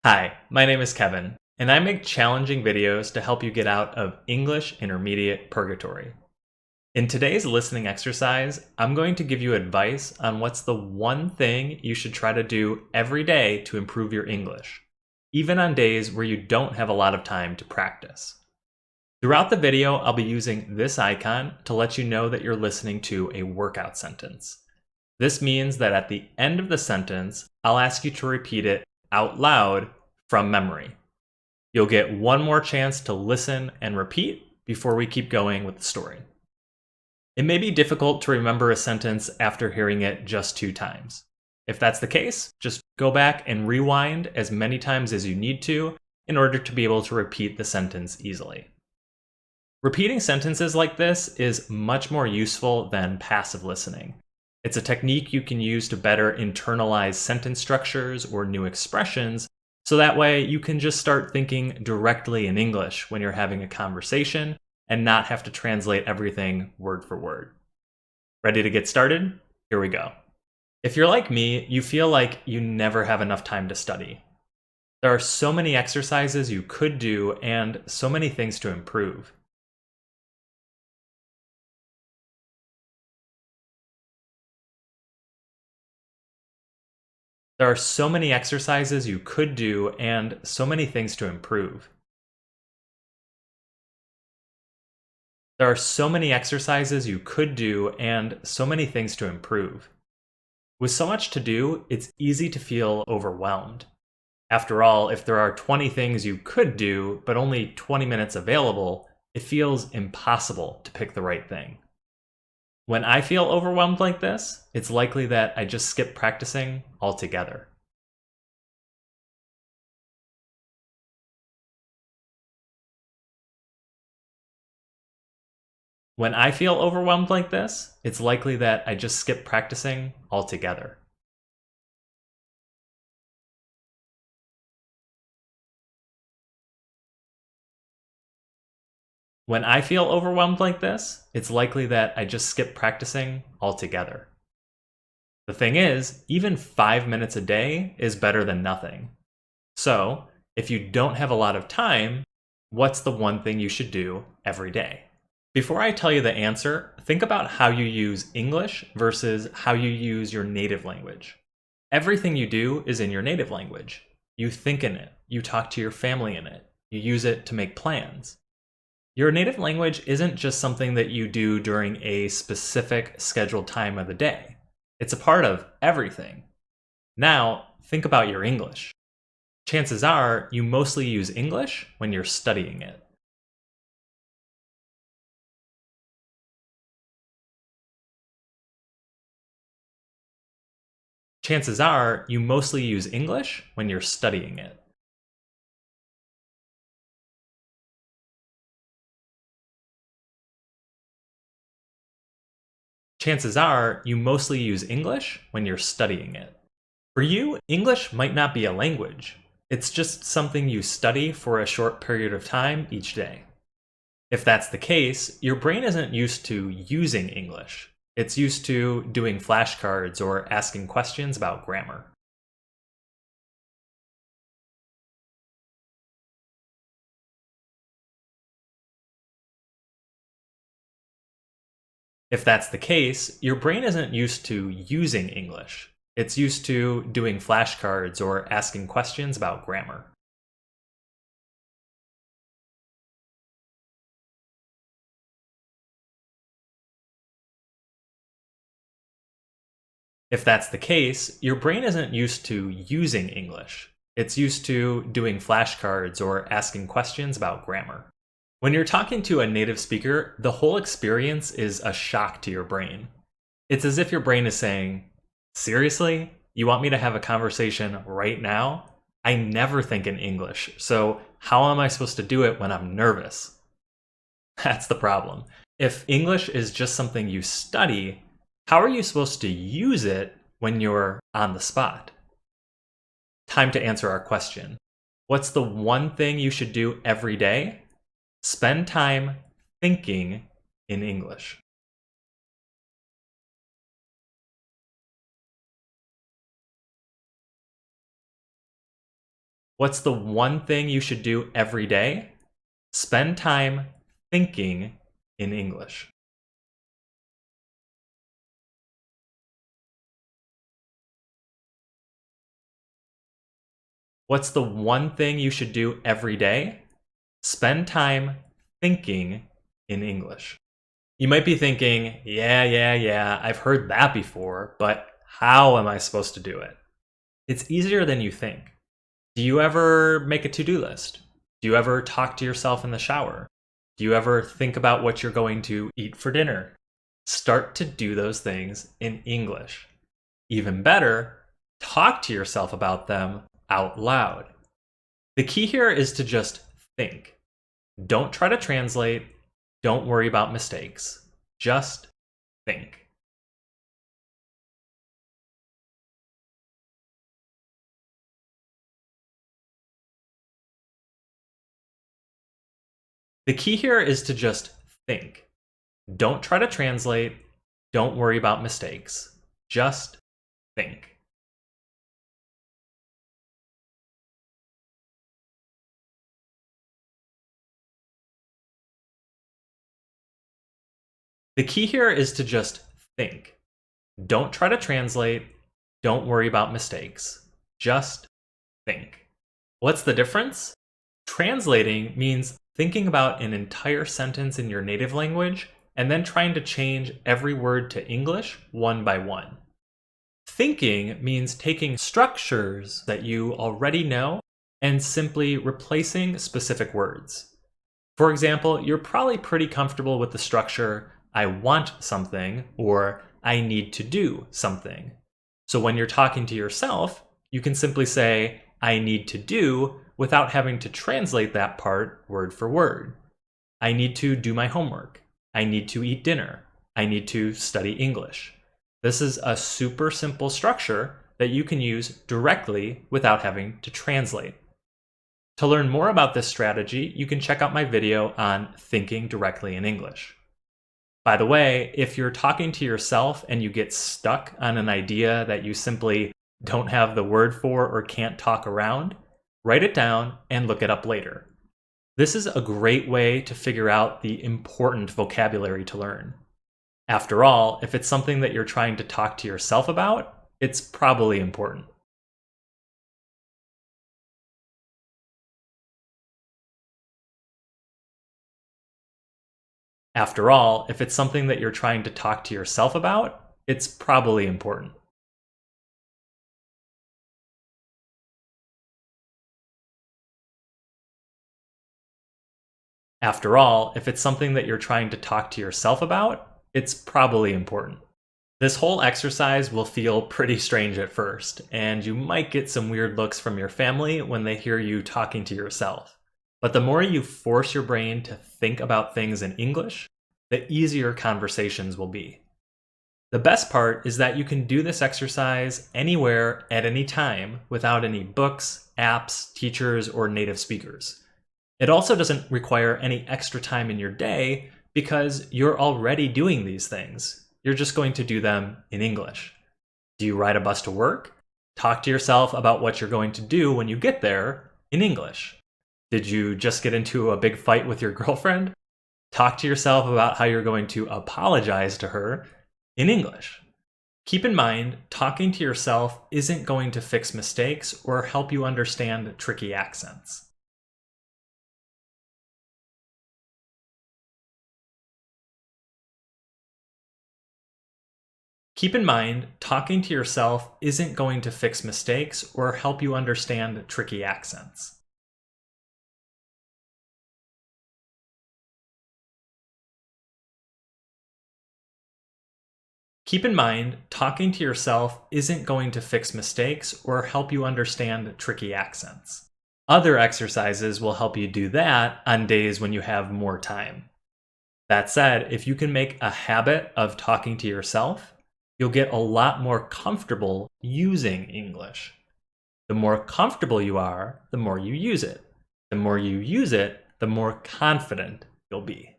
Hi, my name is Kevin, and I make challenging videos to help you get out of English intermediate purgatory. In today's listening exercise, I'm going to give you advice on what's the one thing you should try to do every day to improve your English, even on days where you don't have a lot of time to practice. Throughout the video, I'll be using this icon to let you know that you're listening to a workout sentence. This means that at the end of the sentence, I'll ask you to repeat it out loud from memory. You'll get one more chance to listen and repeat before we keep going with the story. It may be difficult to remember a sentence after hearing it just 2 times. If that's the case, just go back and rewind as many times as you need to in order to be able to repeat the sentence easily. Repeating sentences like this is much more useful than passive listening. It's a technique you can use to better internalize sentence structures or new expressions, so that way you can just start thinking directly in English when you're having a conversation and not have to translate everything word for word. Ready to get started? Here we go. If you're like me, you feel like you never have enough time to study. There are so many exercises you could do and so many things to improve. There are so many exercises you could do and so many things to improve. There are so many exercises you could do and so many things to improve. With so much to do, it's easy to feel overwhelmed. After all, if there are 20 things you could do, but only 20 minutes available, it feels impossible to pick the right thing. When I feel overwhelmed like this, it's likely that I just skip practicing altogether. When I feel overwhelmed like this, it's likely that I just skip practicing altogether. When I feel overwhelmed like this, it's likely that I just skip practicing altogether. The thing is, even 5 minutes a day is better than nothing. So, if you don't have a lot of time, what's the one thing you should do every day? Before I tell you the answer, think about how you use English versus how you use your native language. Everything you do is in your native language. You think in it, you talk to your family in it, you use it to make plans. Your native language isn't just something that you do during a specific scheduled time of the day. It's a part of everything. Now, think about your English. Chances are you mostly use English when you're studying it. Chances are you mostly use English when you're studying it. Chances are you mostly use English when you're studying it. For you, English might not be a language. It's just something you study for a short period of time each day. If that's the case, your brain isn't used to using English. It's used to doing flashcards or asking questions about grammar. If that's the case, your brain isn't used to using English. It's used to doing flashcards or asking questions about grammar. If that's the case, your brain isn't used to using English. It's used to doing flashcards or asking questions about grammar. When you're talking to a native speaker, the whole experience is a shock to your brain. It's as if your brain is saying, "Seriously? You want me to have a conversation right now? I never think in English, so how am I supposed to do it when I'm nervous?" That's the problem. If English is just something you study, how are you supposed to use it when you're on the spot? Time to answer our question. What's the one thing you should do every day? Spend time thinking in English. What's the one thing you should do every day? Spend time thinking in English. What's the one thing you should do every day? Spend time thinking in English. You might be thinking, yeah, I've heard that before, but how am I supposed to do it? It's easier than you think. Do you ever make a to-do list? Do you ever talk to yourself in the shower? Do you ever think about what you're going to eat for dinner? Start to do those things in English. Even better, talk to yourself about them out loud. The key here is to just think. Don't try to translate. Don't worry about mistakes. Just think. The key here is to just think. Don't try to translate. Don't worry about mistakes. Just think. The key here is to just think. Don't try to translate. Don't worry about mistakes. Just think. What's the difference? Translating means thinking about an entire sentence in your native language and then trying to change every word to English one by one. Thinking means taking structures that you already know and simply replacing specific words. For example, you're probably pretty comfortable with the structure I want something or I need to do something. So when you're talking to yourself, you can simply say, I need to do, without having to translate that part word for word. I need to do my homework. I need to eat dinner. I need to study English. This is a super simple structure that you can use directly without having to translate. To learn more about this strategy, you can check out my video on thinking directly in English. By the way, if you're talking to yourself and you get stuck on an idea that you simply don't have the word for or can't talk around, write it down and look it up later. This is a great way to figure out the important vocabulary to learn. After all, if it's something that you're trying to talk to yourself about, it's probably important. After all, if it's something that you're trying to talk to yourself about, it's probably important. After all, if it's something that you're trying to talk to yourself about, it's probably important. This whole exercise will feel pretty strange at first, and you might get some weird looks from your family when they hear you talking to yourself. But the more you force your brain to think about things in English, the easier conversations will be. The best part is that you can do this exercise anywhere at any time without any books, apps, teachers, or native speakers. It also doesn't require any extra time in your day because you're already doing these things. You're just going to do them in English. Do you ride a bus to work? Talk to yourself about what you're going to do when you get there in English. Did you just get into a big fight with your girlfriend? Talk to yourself about how you're going to apologize to her in English. Keep in mind, talking to yourself isn't going to fix mistakes or help you understand tricky accents. Keep in mind, talking to yourself isn't going to fix mistakes or help you understand tricky accents. Keep in mind, talking to yourself isn't going to fix mistakes or help you understand tricky accents. Other exercises will help you do that on days when you have more time. That said, if you can make a habit of talking to yourself, you'll get a lot more comfortable using English. The more comfortable you are, the more you use it. The more you use it, the more confident you'll be.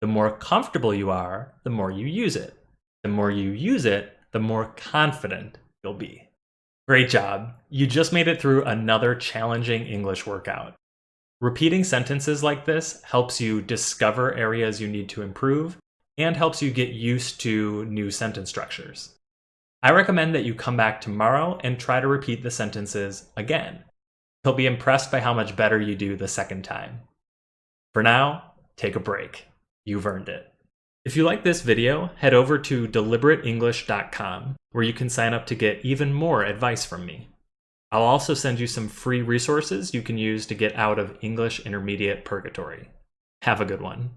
The more comfortable you are, the more you use it. The more you use it, the more confident you'll be. Great job! You just made it through another challenging English workout. Repeating sentences like this helps you discover areas you need to improve and helps you get used to new sentence structures. I recommend that you come back tomorrow and try to repeat the sentences again. You'll be impressed by how much better you do the second time. For now, take a break. You've earned it. If you like this video, head over to deliberateenglish.com, where you can sign up to get even more advice from me. I'll also send you some free resources you can use to get out of English intermediate purgatory. Have a good one.